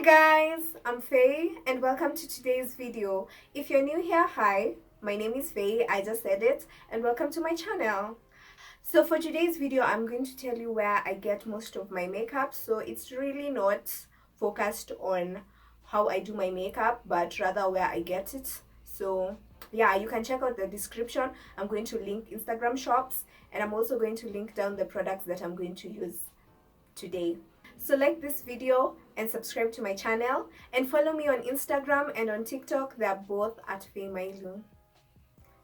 Guys, I'm Faye and welcome to today's video. If you're new here, hi, my name is Faye, I just said it, and welcome to my channel. So for today's video, I'm going to tell you where I get most of my makeup. So it's really not focused on how I do my makeup, but rather where I get it. So yeah, you can check out the description. I'm going to link Instagram shops, and I'm also going to link down the products that I'm going to use today. So like this video and subscribe to my channel, and follow me on Instagram and on TikTok. They're both at Phaye Mailu.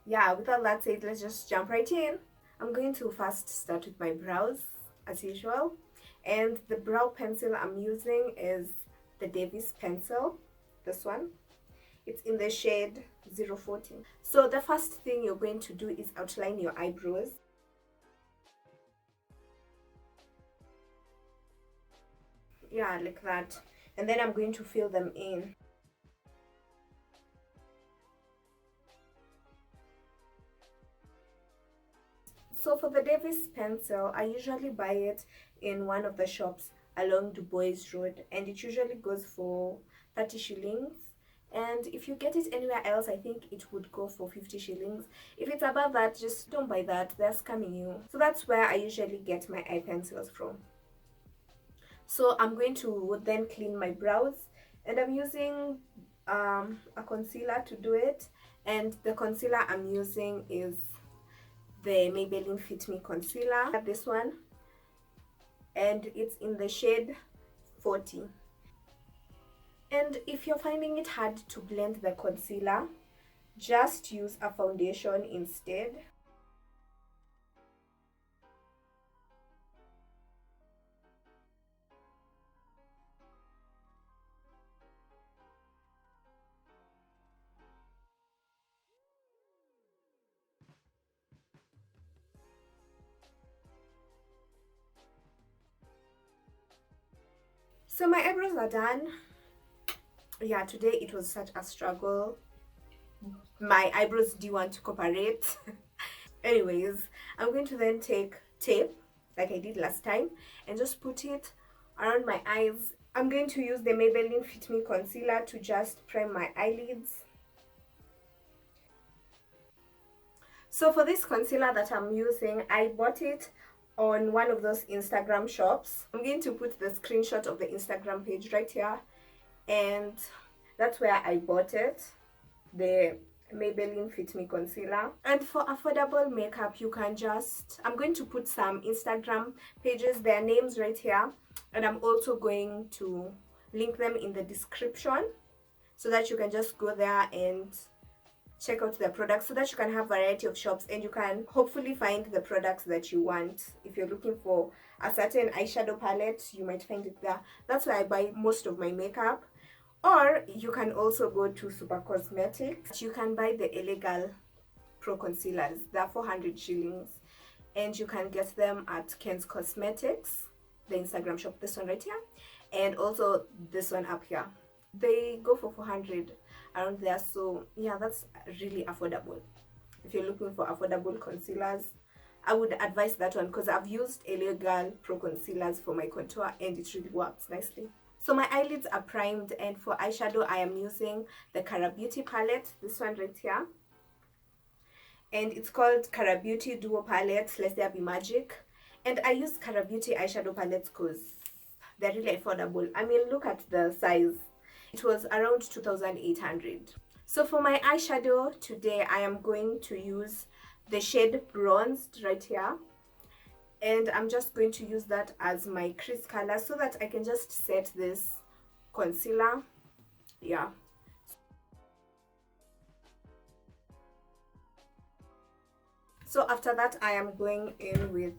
Yeah, with all that said, let's just jump right in. I'm going to first start with my brows as usual, and the brow pencil I'm using is the Davis pencil, this one. It's in the shade 014. So the first thing you're going to do is outline your eyebrows. Yeah, like that, and then I'm going to fill them in. So for the Davis pencil, I usually buy it in one of the shops along Du Bois Road, and it usually goes for 30 shillings. And if you get it anywhere else, I think it would go for 50 shillings. If it's above that, just don't buy that, they're scamming you. So that's where I usually get my eye pencils from. So I'm going to then clean my brows, and I'm using a concealer to do it, and the concealer I'm using is the Maybelline Fit Me Concealer, this one, and it's in the shade 40. And if you're finding it hard to blend the concealer, just use a foundation instead. So my eyebrows are done. Yeah, today it was such a struggle. My eyebrows do want to cooperate. Anyways, I'm going to then take tape like I did last time and just put it around my eyes. I'm going to use the Maybelline Fit Me Concealer to just prime my eyelids. So for this concealer that I'm using, I bought it on one of those Instagram shops. I'm going to put the screenshot of the Instagram page right here, and that's where I bought it, the Maybelline Fit Me Concealer. And for affordable makeup, you can just, I'm going to put some Instagram pages, their names right here, and I'm also going to link them in the description so that you can just go there and check out the products, so that you can have variety of shops and you can hopefully find the products that you want. If you're looking for a certain eyeshadow palette, you might find it there. That's where I buy most of my makeup. Or you can also go to Super Cosmetics. You can buy the Illegal Pro Concealers. They're 400 shillings. And you can get them at Ken's Cosmetics, the Instagram shop, this one right here. And also this one up here. They go for 400 around there. So yeah, that's really affordable. If you're looking for affordable concealers, I would advise that one, because I've used Illegal Pro Concealers for my contour and it really works nicely. So my eyelids are primed, and for eyeshadow I am using the Cara Beauty palette, this one right here, and it's called Cara Beauty Duo Palette Let There Be Magic. And I use Cara Beauty eyeshadow palettes because they're really affordable. I mean, look at the size. It was around 2,800. So for my eyeshadow today, I am going to use the shade Bronzed right here, and I'm just going to use that as my crease color so that I can just set this concealer. Yeah. So after that, I am going in with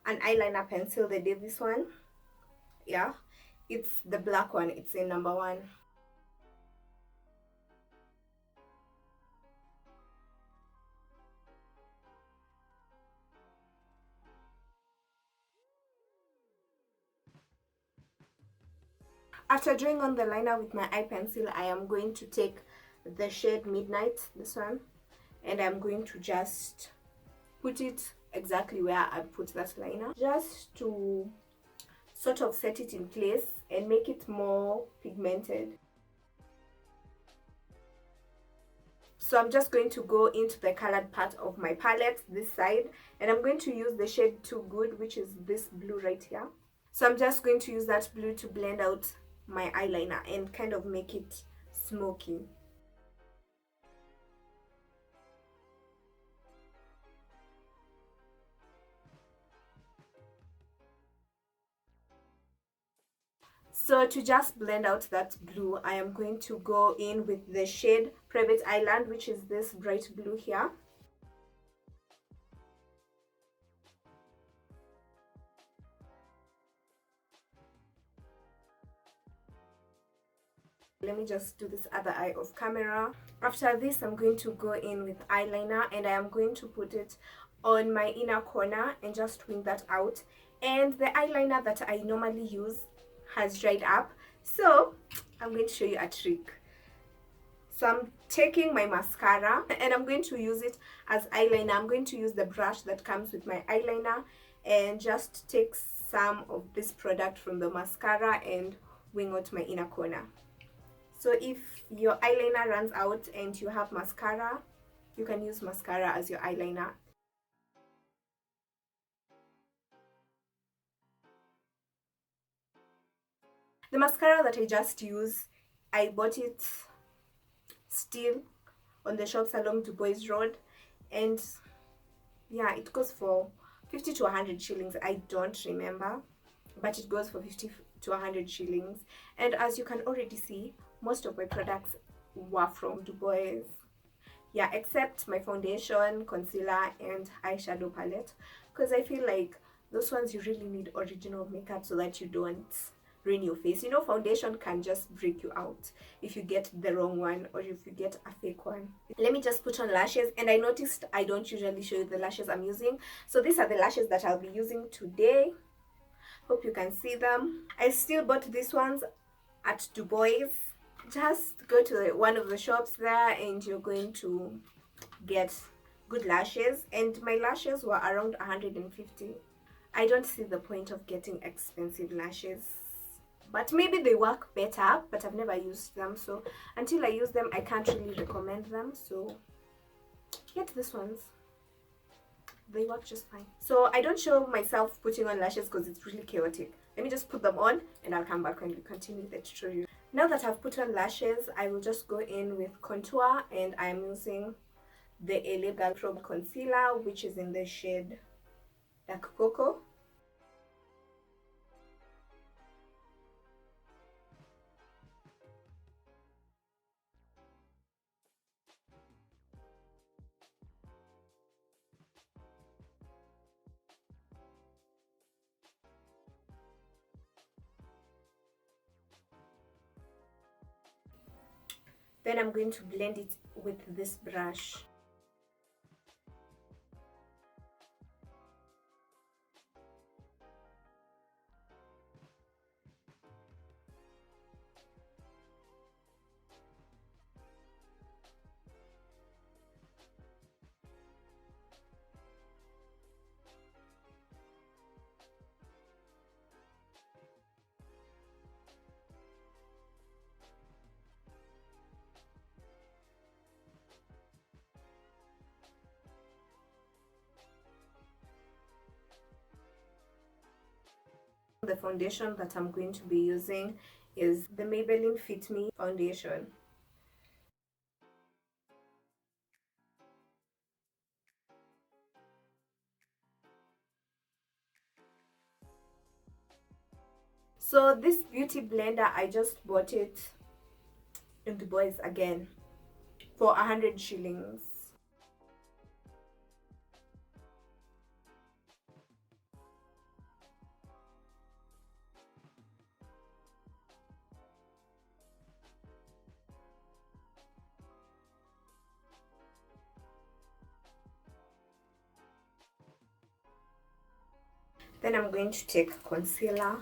an eyeliner pencil, the Davis one. Yeah, it's the black one, it's in number 1. After drawing on the liner with my eye pencil, I am going to take the shade Midnight, this one, and I'm going to just put it exactly where I put that liner, just to sort of set it in place and make it more pigmented. So I'm just going to go into the colored part of my palette, this side, and I'm going to use the shade Too Good, which is this blue right here. So I'm just going to use that blue to blend out my eyeliner and kind of make it smoky. So to just blend out that blue, I am going to go in with the shade Private Island, which is this bright blue here. Let me just do this other eye off camera. After this, I'm going to go in with eyeliner and I am going to put it on my inner corner and just wing that out. And the eyeliner that I normally use has dried up, so I'm going to show you a trick. So I'm taking my mascara and I'm going to use it as eyeliner. I'm going to use the brush that comes with my eyeliner and just take some of this product from the mascara and wing out my inner corner. So if your eyeliner runs out and you have mascara, you can use mascara as your eyeliner. The mascara that I just used, I bought it still on the shops along Du Bois Road, and yeah, it goes for 50 to 100 shillings. I don't remember, but it goes for 50 to 100 shillings. And as you can already see, most of my products were from Du Bois. Yeah, except my foundation, concealer, and eyeshadow palette, because I feel like those ones you really need original makeup so that you don't ruin your face. You know, foundation can just break you out if you get the wrong one or if you get a fake one. Let me just put on lashes, and I noticed I don't usually show you the lashes I'm using, so these are the lashes that I'll be using today. Hope you can see them. I still bought these ones at Du Bois. Just go to one of the shops there and you're going to get good lashes, and my lashes were around 150. I don't see the point of getting expensive lashes, but maybe they work better, but I've never used them, so until I use them I can't really recommend them. So get these ones, they work just fine. So I don't show myself putting on lashes because it's really chaotic. Let me just put them on and I'll come back and continue the tutorial. Now that I've put on lashes, I will just go in with contour, and I'm using the LA Girl Pro Concealer, which is in the shade Dark Cocoa. Then I'm going to blend it with this brush. The foundation that I'm going to be using is the Maybelline Fit Me foundation. So this beauty blender, I just bought it in Du Bois again for 100 shillings. Then I'm going to take concealer.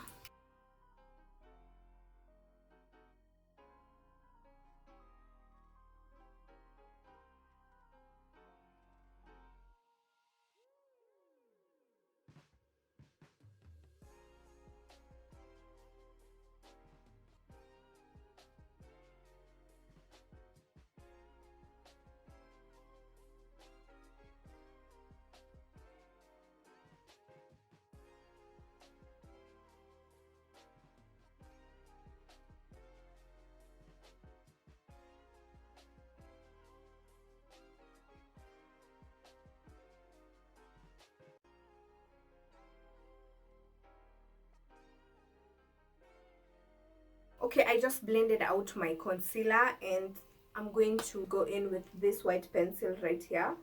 Okay, I just blended out my concealer and I'm going to go in with this white pencil right here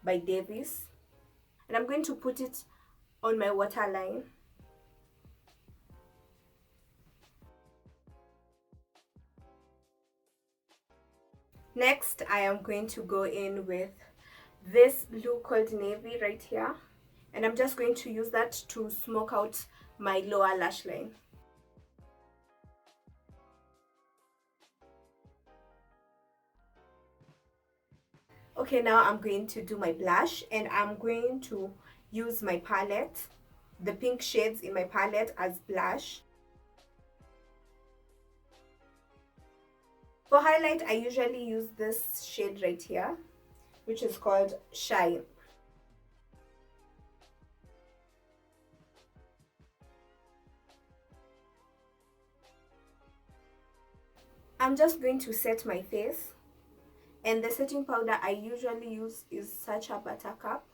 by Davis. And I'm going to put it on my waterline. Next, I am going to go in with this blue called Navy right here. And I'm just going to use that to smoke out my lower lash line. Okay, now I'm going to do my blush and I'm going to use my palette, the pink shades in my palette as blush. For highlight, I usually use this shade right here, which is called Shine. I'm just going to set my face, and the setting powder I usually use is Sacha Buttercup.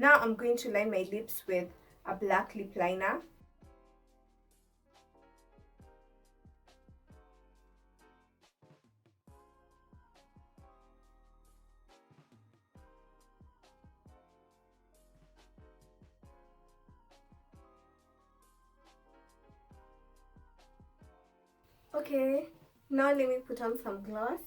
Now I'm going to line my lips with a black lip liner. Okay, now let me put on some gloss.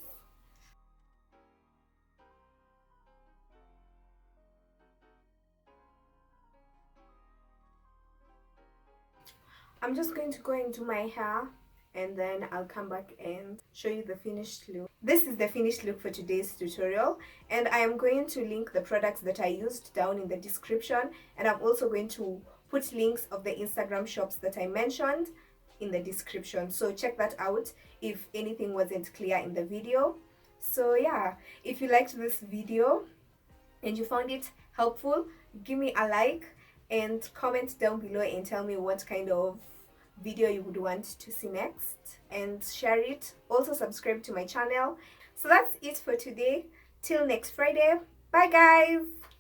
I'm just going to go and do my hair and then I'll come back and show you the finished look. This is the finished look for today's tutorial, and I am going to link the products that I used down in the description, and I'm also going to put links of the Instagram shops that I mentioned in the description, so check that out if anything wasn't clear in the video. So yeah, if you liked this video and you found it helpful, give me a like and comment down below and tell me what kind of video you would want to see next, and share it. Also subscribe to my channel. So that's it for today. Till next Friday. Bye guys.